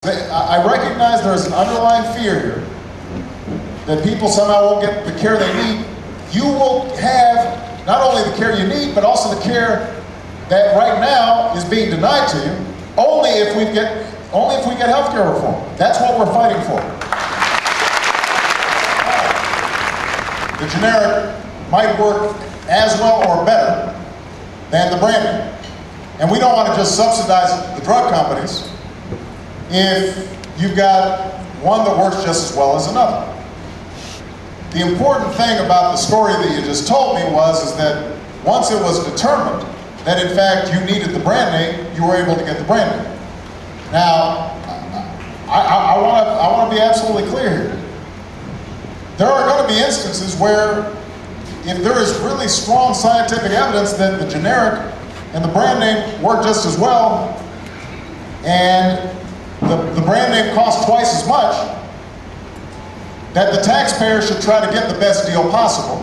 I recognize there's an underlying fear here that people somehow won't get the care they need. You will have not only the care you need, but also the care that right now is being denied to you only if we get healthcare reform. That's what we're fighting for. The generic might work as well or better than the brand name. And we don't want to just subsidize the drug companies if you've got one that works just as well as another. The important thing about the story that you just told me is that once it was determined that in fact you needed the brand name, you were able to get the brand name. Now, I want to be absolutely clear here. There are going to be instances where if there is really strong scientific evidence that the generic and the brand name work just as well, and the brand name costs twice as much, that the taxpayer should try to get the best deal possible,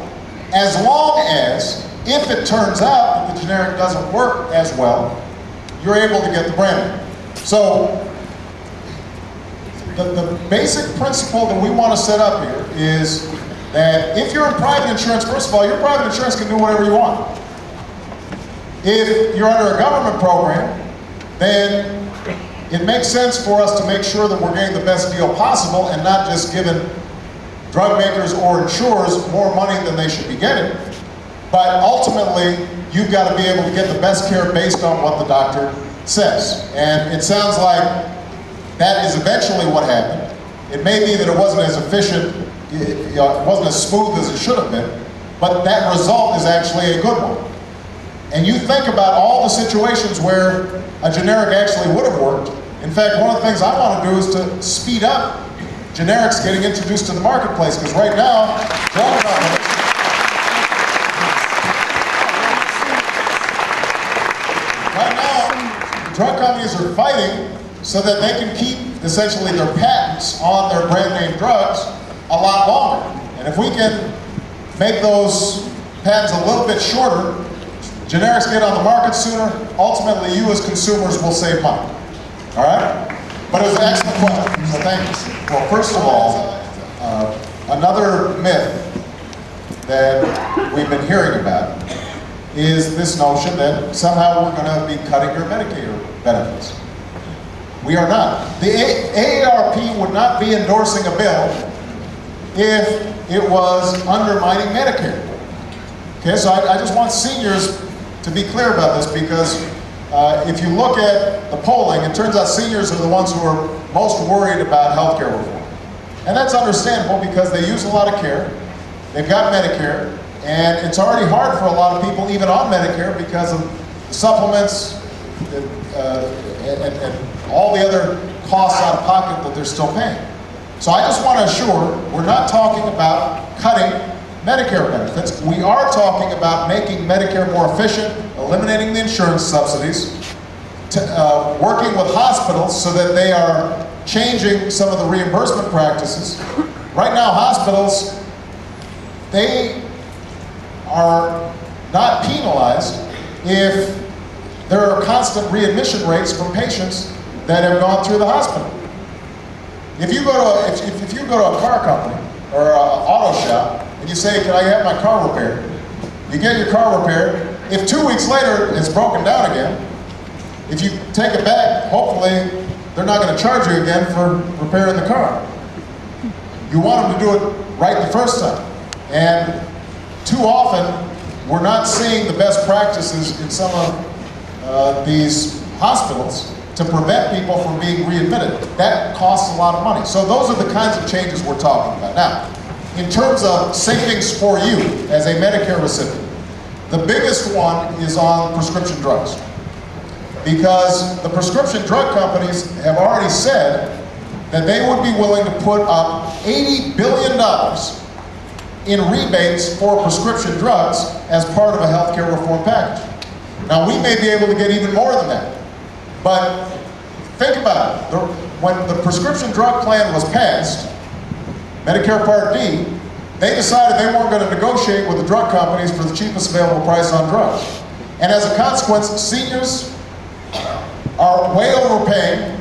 as long as, if it turns out that the generic doesn't work as well, you're able to get the brand name. So, the basic principle that we want to set up here is that if you're in private insurance, first of all, your private insurance can do whatever you want. If you're under a government program, then it makes sense for us to make sure that we're getting the best deal possible and not just giving drug makers or insurers more money than they should be getting. But ultimately, you've got to be able to get the best care based on what the doctor says. And it sounds like that is eventually what happened. It may be that it wasn't as efficient, it wasn't as smooth as it should have been, but that result is actually a good one. And you think about all the situations where a generic actually would have worked. In fact, one of the things I want to do is to speed up generics getting introduced to the marketplace, because right now, drug companies are fighting so that they can keep essentially their patents on their brand name drugs a lot longer. And if we can make those patents a little bit shorter, generics get on the market sooner, ultimately you as consumers will save money. All right? But it was an excellent question, so thank you. Well, first of all, another myth that we've been hearing about is this notion that somehow we're going to be cutting your Medicare benefits. We are not. The AARP would not be endorsing a bill if it was undermining Medicare. Okay, so I just want seniors to be clear about this, because if you look at the polling, it turns out seniors are the ones who are most worried about healthcare reform. And that's understandable because they use a lot of care, they've got Medicare, and it's already hard for a lot of people, even on Medicare, because of the supplements and all the other costs out of pocket that they're still paying. So I just want to assure, we're not talking about cutting Medicare benefits. We are talking about making Medicare more efficient, eliminating the insurance subsidies, working with hospitals so that they are changing some of the reimbursement practices. Right now, hospitals, they are not penalized if there are constant readmission rates from patients that have gone through the hospital. If you go to a car company or an auto shop and you say, "Can I have my car repaired?" You get your car repaired. If 2 weeks later it's broken down again, if you take it back, hopefully they're not going to charge you again for repairing the car. You want them to do it right the first time. And too often, we're not seeing the best practices in some of these hospitals to prevent people from being readmitted. That costs a lot of money. So those are the kinds of changes we're talking about. Now, in terms of savings for you as a Medicare recipient, the biggest one is on prescription drugs. Because the prescription drug companies have already said that they would be willing to put up $80 billion in rebates for prescription drugs as part of a healthcare reform package. Now, we may be able to get even more than that. But think about it. When the prescription drug plan was passed, Medicare Part D, they decided they weren't going to negotiate with the drug companies for the cheapest available price on drugs. And as a consequence, seniors are way overpaying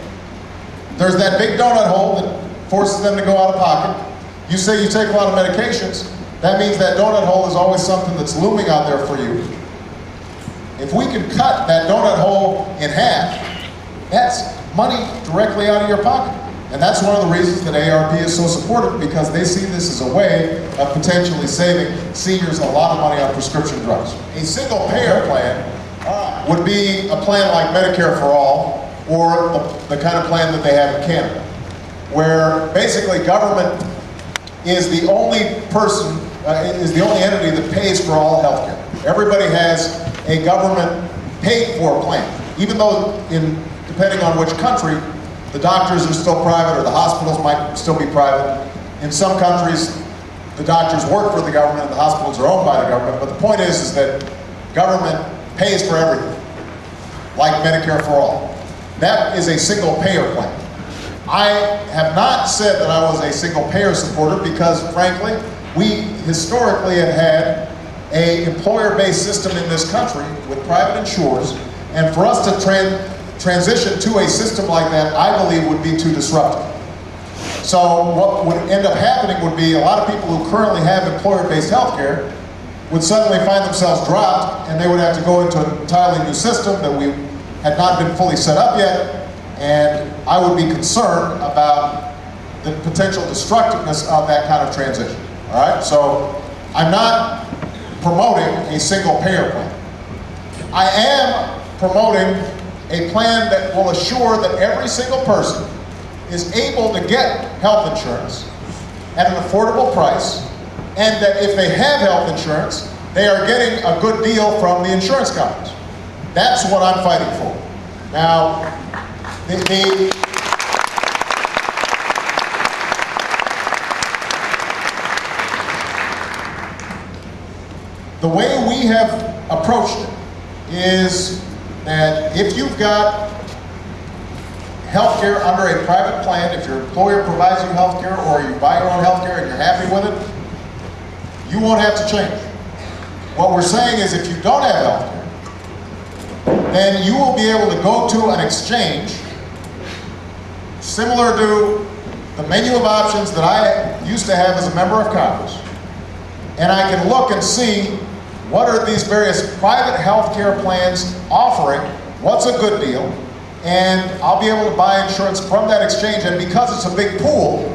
There's that big donut hole that forces them to go out of pocket. You say you take a lot of medications, that means that donut hole is always something that's looming out there for you. If we can cut that donut hole in half, that's money directly out of your pocket. And that's one of the reasons that AARP is so supportive, because they see this as a way of potentially saving seniors a lot of money on prescription drugs. A single payer plan would be a plan like Medicare for All, or the kind of plan that they have in Canada, where basically government is the only person, is the only entity that pays for all health care. Everybody has a government paid for plan, even though depending on which country, the doctors are still private or the hospitals might still be private. In some countries, the doctors work for the government and the hospitals are owned by the government, but the point is that government pays for everything, like Medicare for All. That is a single payer plan. I have not said that I was a single payer supporter because, frankly, we historically have had an employer-based system in this country with private insurers, and for us to transition to a system like that, I believe, would be too disruptive. So what would end up happening would be a lot of people who currently have employer-based health care would suddenly find themselves dropped, and they would have to go into an entirely new system that we had not been fully set up yet, and I would be concerned about the potential destructiveness of that kind of transition. All right, so I'm not promoting a single payer plan. I am promoting a plan that will assure that every single person is able to get health insurance at an affordable price, and that if they have health insurance, they are getting a good deal from the insurance companies. That's what I'm fighting for. Now, the way we have approached it is that if you've got health care under a private plan, if your employer provides you health care or you buy your own health care and you're happy with it, you won't have to change. What we're saying is if you don't have health care, then you will be able to go to an exchange similar to the menu of options that I used to have as a member of Congress, and I can look and see what are these various private health care plans offering, what's a good deal, and I'll be able to buy insurance from that exchange, and because it's a big pool,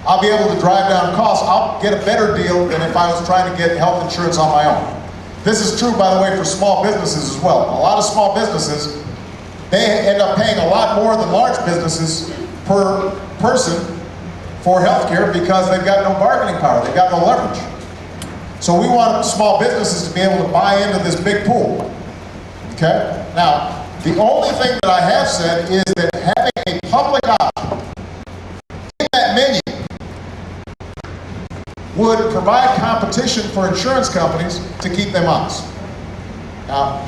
I'll be able to drive down costs. I'll get a better deal than if I was trying to get health insurance on my own. This is true, by the way, for small businesses as well. A lot of small businesses, they end up paying a lot more than large businesses per person for health care because they've got no bargaining power, they've got no leverage. So we want small businesses to be able to buy into this big pool, okay? Now, the only thing that I have said is that having a public option in that menu would provide competition for insurance companies to keep them honest. Now,